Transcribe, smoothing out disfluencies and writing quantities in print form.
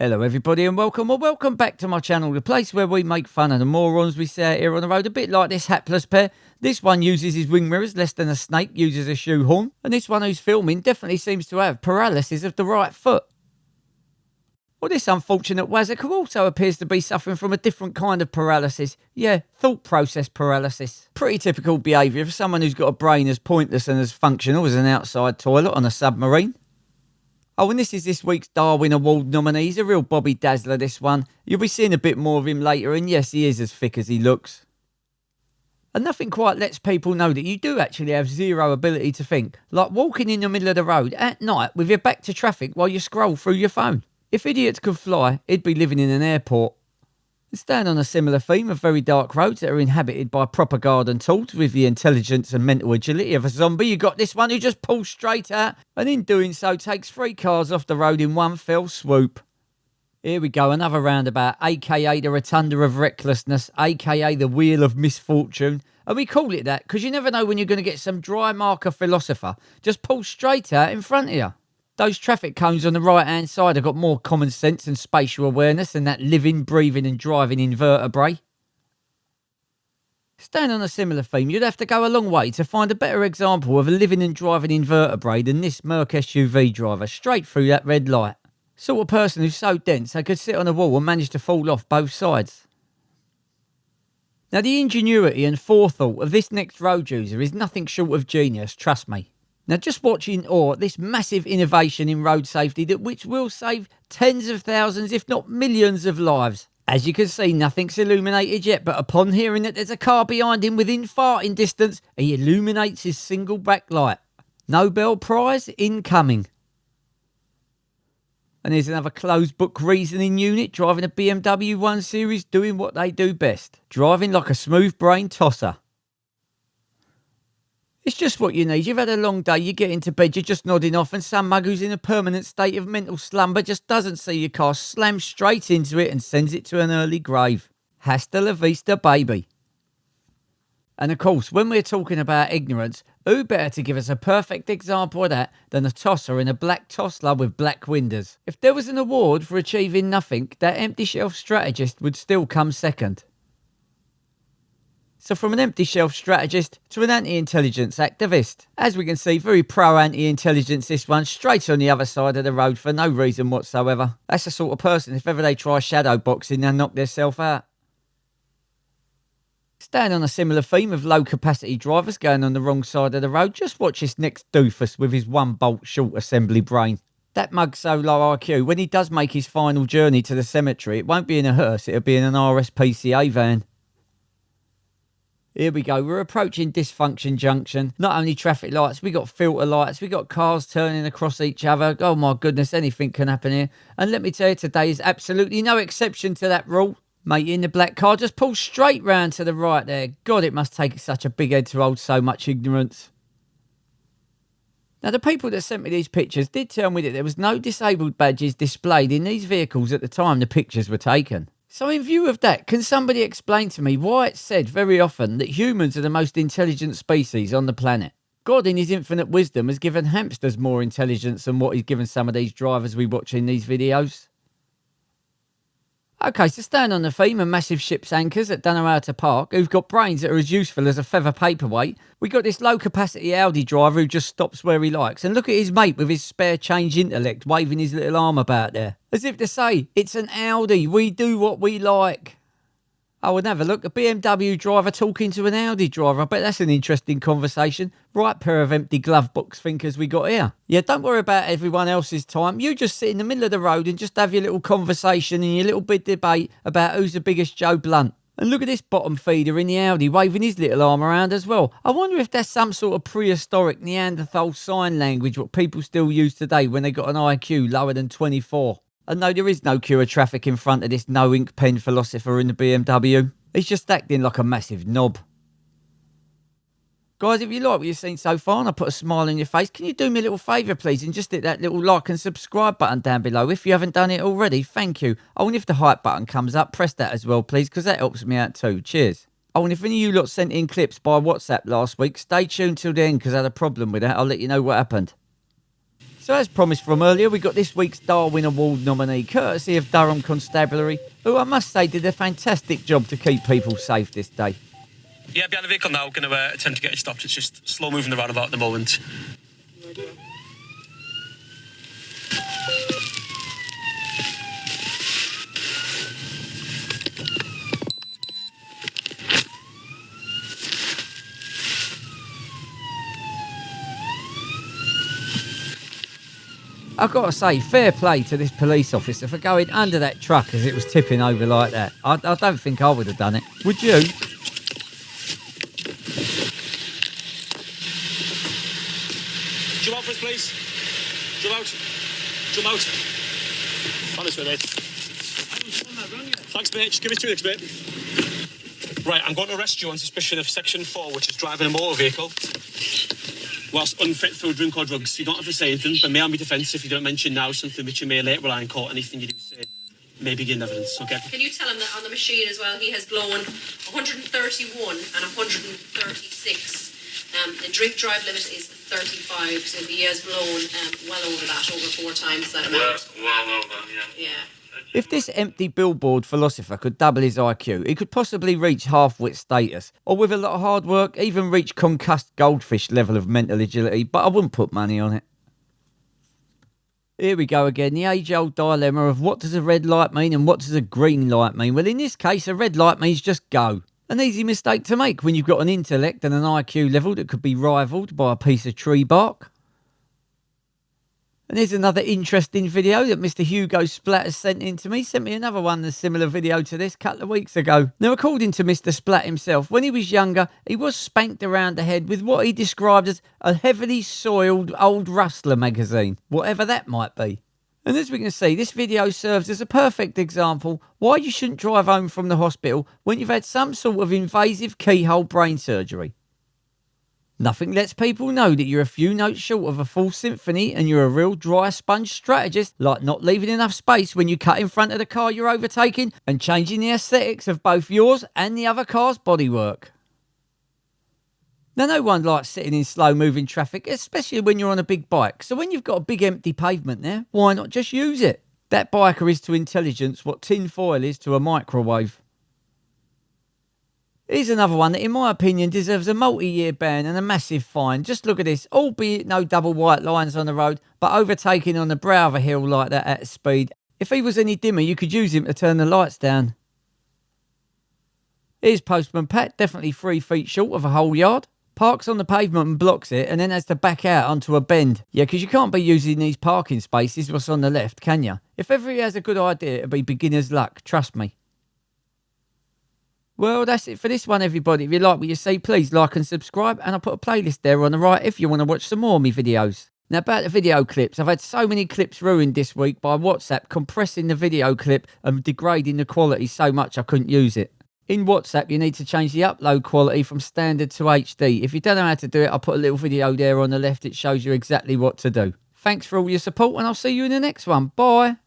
Hello everybody and welcome or welcome back to my channel, the place where we make fun of the morons we see out here on the road, a bit like this hapless pair. This one uses his wing mirrors less than a snake uses a shoehorn, and this one who's filming definitely seems to have paralysis of the right foot. Well, this unfortunate wazzock also appears to be suffering from a different kind of paralysis. Yeah, thought process paralysis. Pretty typical behaviour for someone who's got a brain as pointless and as functional as an outside toilet on a submarine. Oh, and this is this week's Darwin Award nominee. He's a real Bobby Dazzler, this one. You'll be seeing a bit more of him later, and yes, he is as thick as he looks. And nothing quite lets people know that you do actually have zero ability to think, like walking in the middle of the road at night with your back to traffic while you scroll through your phone. If idiots could fly, he'd be living in an airport. And staying on a similar theme of very dark roads that are inhabited by proper garden tools with the intelligence and mental agility of a zombie, you got this one who just pulls straight out and in doing so takes 3 cars off the road in one fell swoop. Here we go, another roundabout, aka the rotunda of recklessness, aka the wheel of misfortune. And we call it that because you never know when you're going to get some dry marker philosopher just pull straight out in front of you. Those traffic cones on the right-hand side have got more common sense and spatial awareness than that living, breathing and driving invertebrate. Staying on a similar theme, you'd have to go a long way to find a better example of a living and driving invertebrate than this Merc SUV driver, straight through that red light. Sort of person who's so dense they could sit on a wall and manage to fall off both sides. Now the ingenuity and forethought of this next road user is nothing short of genius, trust me. Now just watch in awe at this massive innovation in road safety which will save tens of thousands if not millions of lives. As you can see, nothing's illuminated yet, but upon hearing that there's a car behind him within farting distance, he illuminates his single back light. Nobel Prize incoming. And here's another closed book reasoning unit driving a BMW 1 Series doing what they do best. Driving like a smooth brain tosser. It's just what you need. You've had a long day, you get into bed, you're just nodding off, and some mug who's in a permanent state of mental slumber just doesn't see your car, slams straight into it and sends it to an early grave. Hasta la vista, baby. And of course, when we're talking about ignorance, who better to give us a perfect example of that than a tosser in a black Tesla with black windows? If there was an award for achieving nothing, that empty shelf strategist would still come second. So from an empty shelf strategist to an anti-intelligence activist. As we can see, very pro-anti-intelligence this one, straight on the other side of the road for no reason whatsoever. That's the sort of person, if ever they try shadow boxing, they'll knock themselves out. Staying on a similar theme of low capacity drivers going on the wrong side of the road, just watch this next doofus with his 1-bolt short assembly brain. That mug's so low IQ, when he does make his final journey to the cemetery, it won't be in a hearse, it'll be in an RSPCA van. Here we go, we're approaching Dysfunction Junction. Not only traffic lights, we got filter lights, we got cars turning across each other. Oh my goodness, anything can happen here. And let me tell you, today is absolutely no exception to that rule. Mate in the black car just pulls straight round to the right there. God, it must take such a big head to hold so much ignorance. Now, the people that sent me these pictures did tell me that there was no disabled badges displayed in these vehicles at the time the pictures were taken. So in view of that, can somebody explain to me why it's said very often that humans are the most intelligent species on the planet? God in his infinite wisdom has given hamsters more intelligence than what he's given some of these drivers we watch in these videos. Okay, so staying on the theme of massive ship's anchors that don't know how to park, who've got brains that are as useful as a feather paperweight, we got this low capacity Audi driver who just stops where he likes, and look at his mate with his spare change intellect waving his little arm about there. As if to say, it's an Audi, we do what we like. Oh, and have a look, a BMW driver talking to an Audi driver. I bet that's an interesting conversation. Right pair of empty glove box thinkers we got here. Yeah, don't worry about everyone else's time. You just sit in the middle of the road and just have your little conversation and your little bit debate about who's the biggest Joe Blunt. And look at this bottom feeder in the Audi waving his little arm around as well. I wonder if that's some sort of prehistoric Neanderthal sign language what people still use today when they got an IQ lower than 24. And no, there is no cure of traffic in front of this no-ink pen philosopher in the BMW. He's just acting like a massive knob. Guys, if you like what you've seen so far and I put a smile on your face, can you do me a little favour, please, and just hit that little like and subscribe button down below if you haven't done it already? Thank you. Oh, and if the hype button comes up, press that as well, please, because that helps me out too. Cheers. Oh, and if any of you lot sent in clips by WhatsApp last week, stay tuned till the end because I had a problem with that. I'll let you know what happened. So as promised from earlier, we got this week's Darwin Award nominee, courtesy of Durham Constabulary, who I must say did a fantastic job to keep people safe this day. Yeah, behind the vehicle now, going to attempt to get it stopped. It's just slow moving the roundabout at the moment. I've got to say, fair play to this police officer for going under that truck as it was tipping over like that. I don't think I would have done it. Would you? Jump out for us, please. Jump out. Jump out. On this way, mate. Thanks, mate. Just give me 2 minutes, mate. Right, I'm going to arrest you on suspicion of Section 4, which is driving a motor vehicle whilst unfit for drink or drugs. You don't have to say anything, but may on be defence if you don't mention now something which you may later rely in court. Anything you do say may begin evidence, okay? Can you tell him that on the machine as well, he has blown 131 and 136. The drink drive limit is 35, so he has blown well over that, over 4 times that amount. Well over, yeah. Yeah. If this empty billboard philosopher could double his IQ, he could possibly reach half-wit status, or with a lot of hard work, even reach concussed goldfish level of mental agility, but I wouldn't put money on it. Here we go again, the age-old dilemma of what does a red light mean and what does a green light mean? Well, in this case, a red light means just go. An easy mistake to make when you've got an intellect and an IQ level that could be rivalled by a piece of tree bark. And here's another interesting video that Mr. Hugo Splat has sent in to me. Sent me another one, a similar video to this, a couple of weeks ago. Now, according to Mr. Splat himself, when he was younger, he was spanked around the head with what he described as a heavily soiled old Rustler magazine, whatever that might be. And as we can see, this video serves as a perfect example why you shouldn't drive home from the hospital when you've had some sort of invasive keyhole brain surgery. Nothing lets people know that you're a few notes short of a full symphony and you're a real dry sponge strategist, like not leaving enough space when you cut in front of the car you're overtaking and changing the aesthetics of both yours and the other car's bodywork. Now, no one likes sitting in slow-moving traffic, especially when you're on a big bike. So when you've got a big empty pavement there, why not just use it? That biker is to intelligence what tin foil is to a microwave. Here's another one that, in my opinion, deserves a multi-year ban and a massive fine. Just look at this, albeit no double white lines on the road, but overtaking on the brow of a hill like that at speed. If he was any dimmer, you could use him to turn the lights down. Here's Postman Pat, definitely 3 feet short of a whole yard. Parks on the pavement and blocks it, and then has to back out onto a bend. Yeah, because you can't be using these parking spaces what's on the left, can you? If ever he has a good idea, it'll be beginner's luck, trust me. Well, that's it for this one, everybody. If you like what you see, please like and subscribe. And I'll put a playlist there on the right if you want to watch some more of me videos. Now, about the video clips, I've had so many clips ruined this week by WhatsApp compressing the video clip and degrading the quality so much I couldn't use it. In WhatsApp, you need to change the upload quality from standard to HD. If you don't know how to do it, I'll put a little video there on the left. It shows you exactly what to do. Thanks for all your support, and I'll see you in the next one. Bye.